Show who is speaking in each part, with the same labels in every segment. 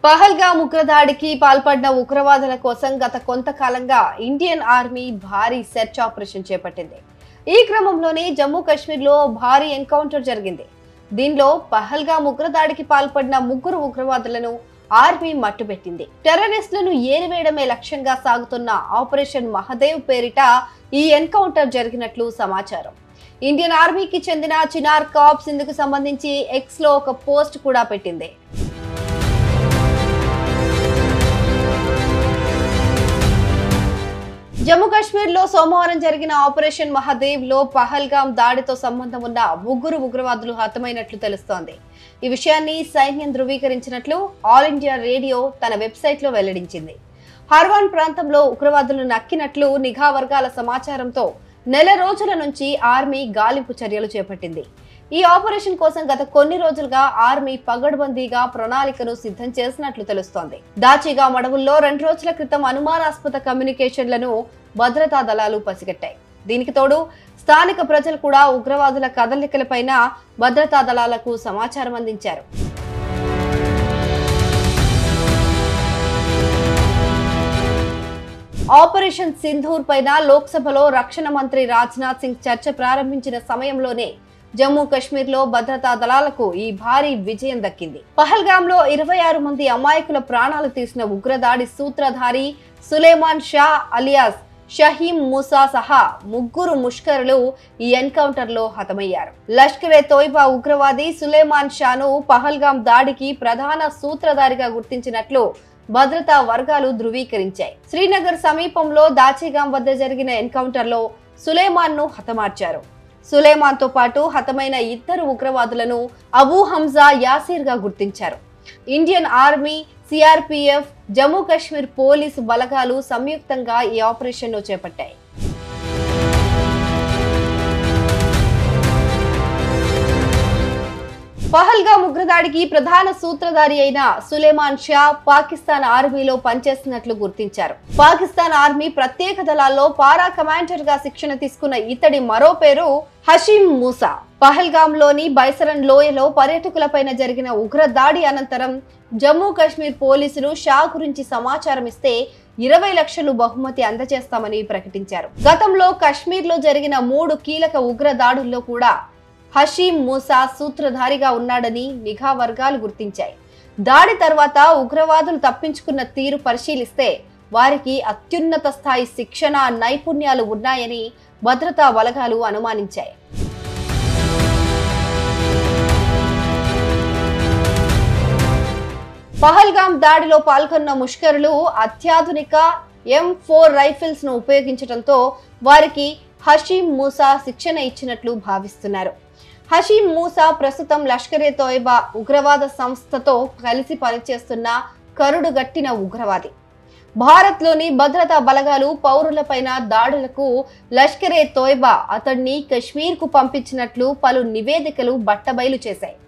Speaker 1: పహల్గామ్ ఉగ్రదాడికి పాల్పడిన ఉగ్రవాదుల కోసం గత కొంతకాలంగా ఇండియన్ ఆర్మీ భారీ సెర్చ్ ఆపరేషన్ చేపట్టింది. ఈ క్రమంలోనే జమ్మూ కాశ్మీర్లో భారీ ఎన్కౌంటర్ జరిగింది. దీనిలో పహల్గామ్ ఉగ్రదాడికి పాల్పడిన 3 ఉగ్రవాదులను ఆర్మీ మట్టుబెట్టింది. టెర్రరిస్టులను ఏరివేయడమే లక్ష్యంగా సాగుతున్న ఆపరేషన్ మహదేవ్ పేరిట ఈ ఎన్కౌంటర్ జరిగినట్లు సమాచారం. ఇండియన్ ఆర్మీకి చెందిన చినార్ కార్ప్స్ ఇందుకు సంబంధించి ఎక్స్ లో ఒక పోస్ట్ కూడా పెట్టింది. జమ్మూ కాశ్మీర్ లో సోమవారం జరిగిన ఆపరేషన్ మహదేవ్ లో పహల్గామ్ దాడితో సంబంధం ఉన్న 3 ఉగ్రవాదులు హతమైనట్లు తెలుస్తోంది. ఈ విషయాన్ని సైన్యం ధృవీకరించినట్లు ఆల్ ఇండియా రేడియో తన వెబ్సైట్ లో వెల్లడించింది. హర్వాన్ ప్రాంతంలో ఉగ్రవాదులు నక్కినట్లు నిఘా వర్గాల సమాచారంతో నెల రోజుల నుంచి ఆర్మీ గాలింపు చర్యలు చేపట్టింది. ఈ ఆపరేషన్ కోసం గత కొన్ని రోజులుగా ఆర్మీ పగడ్బందీగా ప్రణాళికను సిద్ధం చేసినట్లు తెలుస్తోంది. దాచిగా మడవుల్లో 2 రోజుల క్రితం అనుమానాస్పద కమ్యూనికేషన్లను భద్రతా దళాలు పసిగట్టాయి. దీనికి తోడు స్థానిక ప్రజలు కూడా ఉగ్రవాదుల కదలికలపైన భద్రతా దళాలకు సమాచారం అందించారు. ఆపరేషన్ సింధూర్ పైన లోక్సభలో రక్షణ మంత్రి రాజ్నాథ్ సింగ్ చర్చ ప్రారంభించిన సమయంలోనే జమ్మూ కాశ్మీర్ లో భద్రతా దళాలకు ఈ భారీ విజయం దక్కింది. పహల్గామ్ లో 26 మంది అమాయకుల ప్రాణాలు తీసిన ఉగ్రదాడి సూత్రధారి సులేమాన్ షా అలియాస్ షహీం మూసా సహా 3 ముష్కరులు ఈ ఎన్కౌంటర్ లో హతమయ్యారు. లష్కరే తోయిబా ఉగ్రవాది సులేమాన్ షాను పహల్గామ్ దాడికి ప్రధాన సూత్రధారిగా గుర్తించినట్లు భద్రతా వర్గాలు ధృవీకరించాయి. శ్రీనగర్ సమీపంలో దాచిగాం వద్ద జరిగిన ఎన్కౌంటర్ లో సులేమాన్ ను హతమార్చారు. సులేమాన్ తో పాటు హతమైన 2 ఉగ్రవాదులను అబూ హంజా యాసిర్ గా గుర్తించారు. Indian army, CRPF, Jammu Kashmir police బలగాలు సంయుక్తంగా ఈ ఆపరేషన్ ను చేపట్టాయి. పహల్గామ్ ఉగ్రదాడికి ప్రధాన సూత్రధారి అయిన సులేమాన్ షా పాకిస్తాన్ ఆర్మీలో పనిచేస్తున్నట్లు గుర్తించారు. పాకిస్తాన్ ఆర్మీ ప్రత్యేక దళాల్లో పారా కమాండర్ గా శిక్షణ తీసుకున్న ఇతడి మరో పేరు హషీం మూసా. పహల్గామ్ లోని బైసరన్ లోయలో పర్యాటకులపైన జరిగిన ఉగ్రదాడి అనంతరం జమ్మూ కాశ్మీర్ పోలీసులు షా గురించి సమాచారం ఇస్తే 20 లక్షలు బహుమతి అందజేస్తామని ప్రకటించారు. గతంలో కశ్మీర్ లో జరిగిన 3 కీలక ఉగ్రదాడుల్లో కూడా హషీం మూసా సూత్రధారిగా ఉన్నాడని నిఘా వర్గాలు గుర్తించాయి. దాడి తర్వాత ఉగ్రవాదులు తప్పించుకున్న తీరు పరిశీలిస్తే వారికి అత్యున్నత స్థాయి శిక్షణ నైపుణ్యాలు ఉన్నాయని భద్రతా బలగాలు అనుమానించాయి. పహల్గామ్ దాడిలో పాల్గొన్న ముష్కరులు అత్యాధునిక M4 రైఫిల్స్ ను ఉపయోగించడంతో వారికి హషీం మూసా శిక్షణ ఇచ్చినట్లు భావిస్తున్నారు. హషీం మూసా ప్రస్తుతం లష్కరే తోయిబా ఉగ్రవాద సంస్థతో కలిసి పనిచేస్తున్న కరుడుగట్టిన ఉగ్రవాది. భారత్ లోని భద్రతా బలగాలు పౌరులపైన దాడులకు లష్కరే తోయిబా అతడిని కశ్మీర్ కు పంపించినట్లు పలు నివేదికలు బట్టబయలు చేశాయి.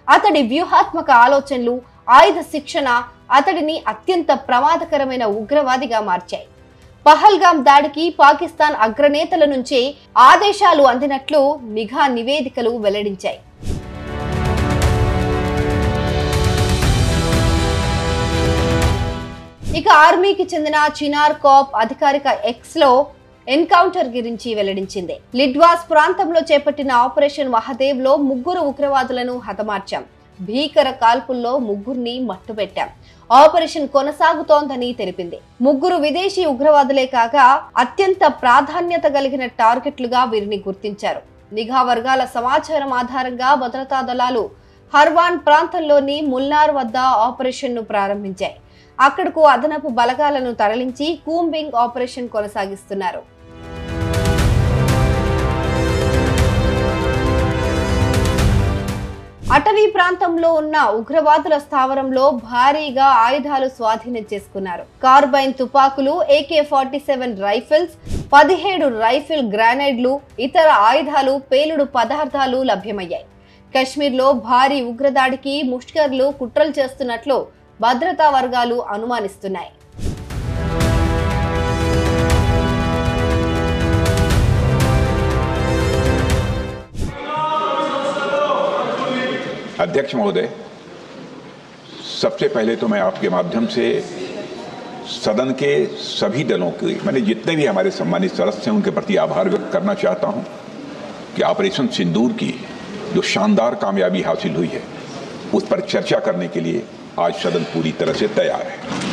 Speaker 1: అతడి వ్యూహాత్మక ఆలోచనలు, ఆయుధ శిక్షణ అతడిని అత్యంత ప్రమాదకరమైన ఉగ్రవాదిగా మార్చాయి. పహల్గామ్ దాడికి పాకిస్తాన్ అగ్రనేతల నుంచి ఆదేశాలు అందినట్లు నిఘా నివేదికలు వెల్లడించాయి. ఇక ఆర్మీకి చెందిన చినార్ కార్ప్ అధికారిక ఎక్స్ లో ఎన్కౌంటర్ గురించి వెల్లడించింది. లిడ్వాస్ ప్రాంతంలో చేపట్టిన ఆపరేషన్ మహదేవ్ లో 3 ఉగ్రవాదులను హతమార్చాం. భీకర కాల్పుల్లో 3ని మట్టుబెట్టాం. ఆపరేషన్ కొనసాగుతోందని తెలిపింది. 3 విదేశీ ఉగ్రవాదులే కాగా అత్యంత ప్రాధాన్యత కలిగిన టార్గెట్లుగా వీరిని గుర్తించారు. నిఘా వర్గాల సమాచారం ఆధారంగా భద్రతా దళాలు హర్వాన్ ప్రాంతంలోని ముల్నార్ వద్ద ఆపరేషన్ ను ప్రారంభించాయి. అక్కడకు అదనపు బలగాలను తరలించి కూంబింగ్ ఆపరేషన్ కొనసాగిస్తున్నారు. అటవీ ప్రాంతంలో ఉన్న ఉగ్రవాదుల స్థావరంలో భారీగా ఆయుధాలు స్వాధీనం చేసుకున్నారు. కార్బైన్ తుపాకులు, AK-47 రైఫిల్స్, 17 రైఫిల్ గ్రానైడ్లు, ఇతర ఆయుధాలు, పేలుడు పదార్థాలు లభ్యమయ్యాయి. కశ్మీర్లో భారీ ఉగ్రదాడికి ముష్కర్లు కుట్రలు చేస్తున్నట్లు భద్రతా వర్గాలు అనుమానిస్తున్నాయి.
Speaker 2: अध्यक्ष महोदय, सबसे पहले तो मैं आपके माध्यम से सदन के सभी दलों के, मैंने जितने भी हमारे सम्मानित सदस्य हैं उनके प्रति आभार व्यक्त करना चाहता हूं कि ऑपरेशन सिंदूर की जो शानदार कामयाबी हासिल हुई है उस पर चर्चा करने के लिए आज सदन पूरी तरह से तैयार है।